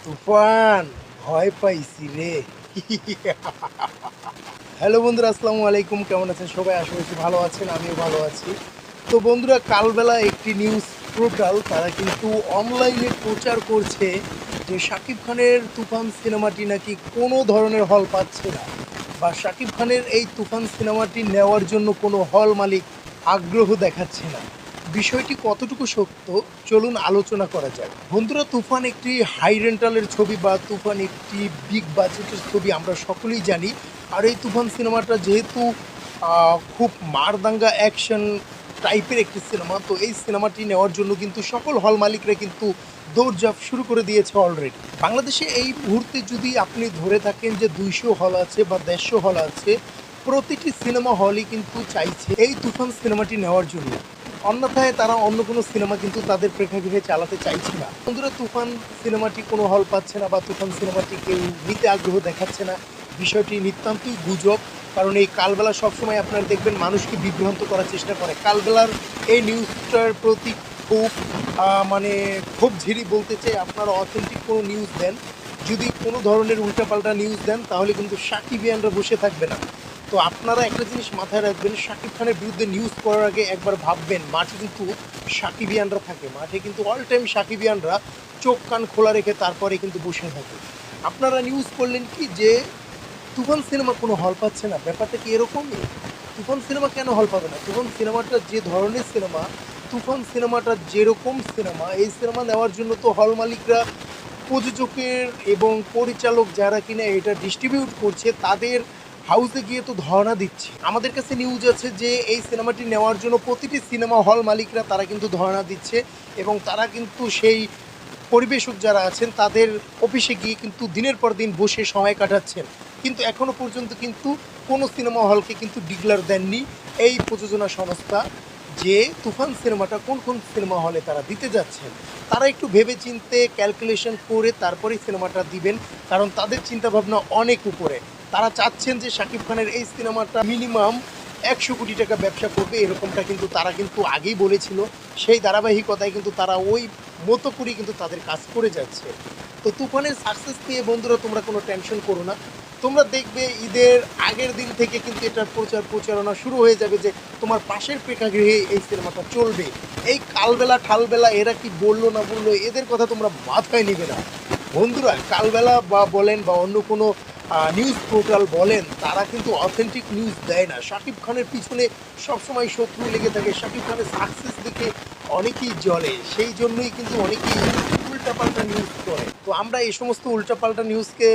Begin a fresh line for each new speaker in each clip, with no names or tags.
তুফান ভয় পাইছি রে। হ্যালো বন্ধুরা, আসসালামু আলাইকুম। কেমন আছেন সবাই? আশা করছি ভালো আছেন, আমিও ভালো আছি। তো বন্ধুরা, কালবেলা একটি নিউজ পোর্টাল তারা কিন্তু অনলাইনে প্রচার করছে যে শাকিব খানের তুফান সিনেমাটি নাকি কোনো ধরনের হল পাচ্ছে না, বা শাকিব খানের এই তুফান সিনেমাটি নেওয়ার জন্য কোনো হল মালিক আগ্রহ দেখাচ্ছে না। বিষয়টি কতটুকু সত্য, চলুন আলোচনা করা যাক। বন্ধুরা, তুফান একটি হাই রেন্টালের ছবি, বা তুফান একটি বিগ বাজেটের ছবি, আমরা সকলেই জানি। আর এই তুফান সিনেমাটা যেহেতু খুব মারদাঙ্গা অ্যাকশন টাইপের একটি সিনেমা, তো এই সিনেমাটি নেওয়ার জন্য কিন্তু সকল হল মালিকরা কিন্তু দৌড়ঝাঁপ শুরু করে দিয়েছে অলরেডি। বাংলাদেশে এই মুহূর্তে যদি আপনি ধরে থাকেন যে 200 হল আছে বা 150 হল আছে, প্রতিটি সিনেমা হলই কিন্তু চাইছে এই তুফান সিনেমাটি নেওয়ার জন্য। অন্যথায় তারা অন্য কোনো সিনেমা কিন্তু তাদের প্রেক্ষাগৃহে চালাতে চাইছে না। বন্ধুরা, তুফান সিনেমাটি কোনো হল পাচ্ছে না, বা তুফান সিনেমাটি কেউ নিতে আগ্রহ দেখাচ্ছে না, বিষয়টি নিতান্তই গুজব। কারণ এই কালবেলা সবসময় আপনারা দেখবেন মানুষকে বিভ্রান্ত করার চেষ্টা করে। কালবেলার এই নিউজটার প্রতি খুব মানে খুব ঝিরি বলতে চাই, আপনারা অথেন্টিক কোনো নিউজ দেন। যদি কোনো ধরনের উল্টাপাল্টা নিউজ দেন তাহলে কিন্তু সাকিবিয়ানরা বসে থাকবে না। তো আপনারা একটা জিনিস মাথায় রাখবেন, শাকিব খানের বিরুদ্ধে নিউজ করার আগে একবার ভাববেন মাঠে কিন্তু সাকিবিয়ানরা থাকে, মাঠে কিন্তু অল টাইম সাকিবিয়ানরা চোখ কান খোলা রেখে তারপরে কিন্তু বসে থাকে। আপনারা নিউজ করলেন কি যে তুফান সিনেমা কোনো হল পাচ্ছে না, ব্যাপারটা কি এরকমই? তুফান সিনেমা কেন হল পাবে না? তুফান সিনেমাটা যে ধরনের সিনেমা, তুফান সিনেমাটা যেরকম সিনেমা, এই সিনেমা নেওয়ার জন্য তো হল মালিকরা, প্রযোজকের এবং পরিচালক যারা কিনা এটা ডিস্ট্রিবিউট করছে, তাদের হাউসে গিয়ে তো ধর্ণা দিচ্ছে। আমাদের কাছে নিউজ আছে যে এই সিনেমাটি নেওয়ার জন্য প্রতিটি সিনেমা হল মালিকরা তারা কিন্তু ধর্ণা দিচ্ছে, এবং তারা কিন্তু সেই পরিবেশক যারা আছেন তাদের অফিসে গিয়ে কিন্তু দিনের পর দিন বসে সময় কাটাচ্ছেন। কিন্তু এখনও পর্যন্ত কিন্তু কোনো সিনেমা হলকে কিন্তু ডিক্লার দেননি এই প্রযোজনা সংস্থা যে তুফান সিনেমাটা কোন কোন সিনেমা হলে তারা দিতে যাচ্ছেন। তারা একটু ভেবে চিন্তে ক্যালকুলেশন করে তারপরেই সিনেমাটা দিবেন, কারণ তাদের চিন্তাভাবনা অনেক উপরে। তারা চাচ্ছেন যে শাকিব খানের এই সিনেমাটা মিনিমাম 100 কোটি টাকা ব্যবসা করবে, এরকমটা কিন্তু তারা কিন্তু আগেই বলেছিল। সেই ধারাবাহিকতায় কিন্তু তারা ওই মতো করেই কিন্তু তাদের কাজ করে যাচ্ছে। তো তুফানের সাকসেস নিয়ে বন্ধুরা তোমরা কোনো টেনশন করো না। তোমরা দেখবে ঈদের আগের দিন থেকে কিন্তু এটার প্রচারণা শুরু হয়ে যাবে যে তোমার পাশের প্রেক্ষাগৃহে এই সিনেমাটা চলবে। এই কালবেলা ঠালবেলা এরা কি বললো না বললো, এদের কথা তোমরা মাথায় নেবে না। বন্ধুরা, কালবেলা বা বলেন বা অন্য কোনো নিউজ পোর্টাল বলেন, তারা কিন্তু অথেন্টিক নিউজ দেয় না। শাকিব খানের পিছনে সবসময় শত্রু লেগে থাকে, শাকিব খানের সাকসেস দেখে অনেকেই জ্বলে, সেই জন্যই কিন্তু অনেকেই উল্টাপাল্টা নিউজ করে। তো আমরা এই সমস্ত উল্টাপাল্টা নিউজকে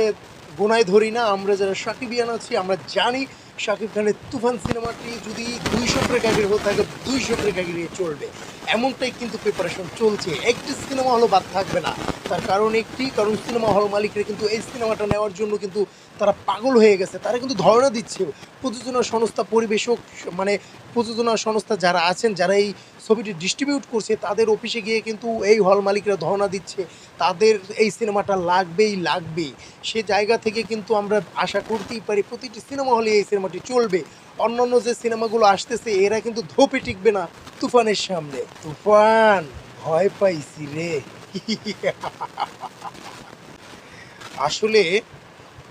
গোনায় ধরি না। আমরা যারা সাকিবিয়ান আছি আমরা জানি শাকিব খানের তুফান সিনেমাটি যদি 200 প্রেক্ষাগৃহ থাকে 200 প্রেক্ষাগৃহে চলবে, এমনটাই কিন্তু প্রিপারেশন চলছে। একটি সিনেমা হলও বাদ থাকবে না। তার কারণ কারণ সিনেমা হল মালিকরা কিন্তু এই সিনেমাটা নেওয়ার জন্য কিন্তু তারা পাগল হয়ে গেছে, তারা কিন্তু ধর্ণা দিচ্ছে। প্রযোজনা সংস্থা, পরিবেশক, মানে প্রযোজনা সংস্থা যারা আছেন, যারা এই ছবিটি ডিস্ট্রিবিউট করছে, তাদের অফিসে গিয়ে কিন্তু এই হল মালিকরা ধর্ণা দিচ্ছে, তাদের এই সিনেমাটা লাগবেই লাগবেই। সে জায়গা থেকে কিন্তু আমরা আশা করতেই পারি প্রতিটি সিনেমা হলে এই সিনেমাটি চলবে। অন্যান্য যে সিনেমাগুলো আসতেছে এরা কিন্তু ধোপে টিকবে না তুফানের সামনে। তুফান ভয় পাইছি রে। আসলে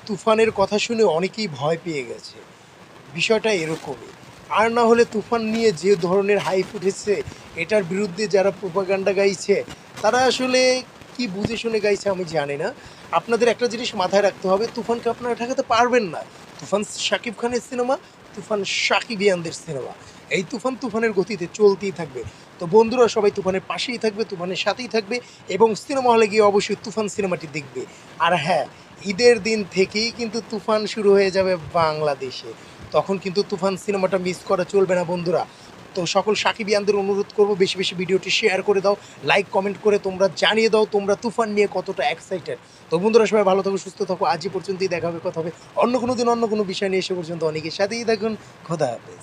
তুফানের কথা শুনে অনেকেই ভয় পেয়ে গেছে, বিষয়টা এরকমই। আর না হলে তুফান নিয়ে যে ধরনের হাইপ উঠেছে, এটার বিরুদ্ধে যারা প্রোপাগান্ডা গাইছে তারা আসলে কি বুঝে শুনে গাইছে আমি জানি না। আপনাদের একটা জিনিস মাথায় রাখতে হবে, তুফানকে আপনারা ঠেকাতে পারবেন না। তুফান শাকিব খানের সিনেমা, তুফান সাকিবিয়ানদের সিনেমা। এই তুফান তুফানের গতিতে চলতেই থাকবে। তো বন্ধুরা, সবাই তুফানের পাশেই থাকবে, তুফানের সাথেই থাকবে, এবং সিনেমা হলে গিয়ে অবশ্যই তুফান সিনেমাটি দেখবে। আর হ্যাঁ, ঈদের দিন থেকেই কিন্তু তুফান শুরু হয়ে যাবে বাংলাদেশে। তখন কিন্তু তুফান সিনেমাটা মিস করা চলবে না বন্ধুরা। তো সকল সাকিবিয়ানদের অনুরোধ করবো বেশি বেশি ভিডিওটি শেয়ার করে দাও, লাইক কমেন্ট করে তোমরা জানিয়ে দাও তোমরা তুফান নিয়ে কতটা এক্সাইটেড। তো বন্ধুরা, সবাই ভালো থাকো, সুস্থ থাকো। আজই পর্যন্তই, দেখা হবে, কথা হবে অন্য কোনো দিন অন্য কোনো বিষয় নিয়ে। এসে পর্যন্ত অনেকের সাথেই থাকুন। খোদা হাফেজ।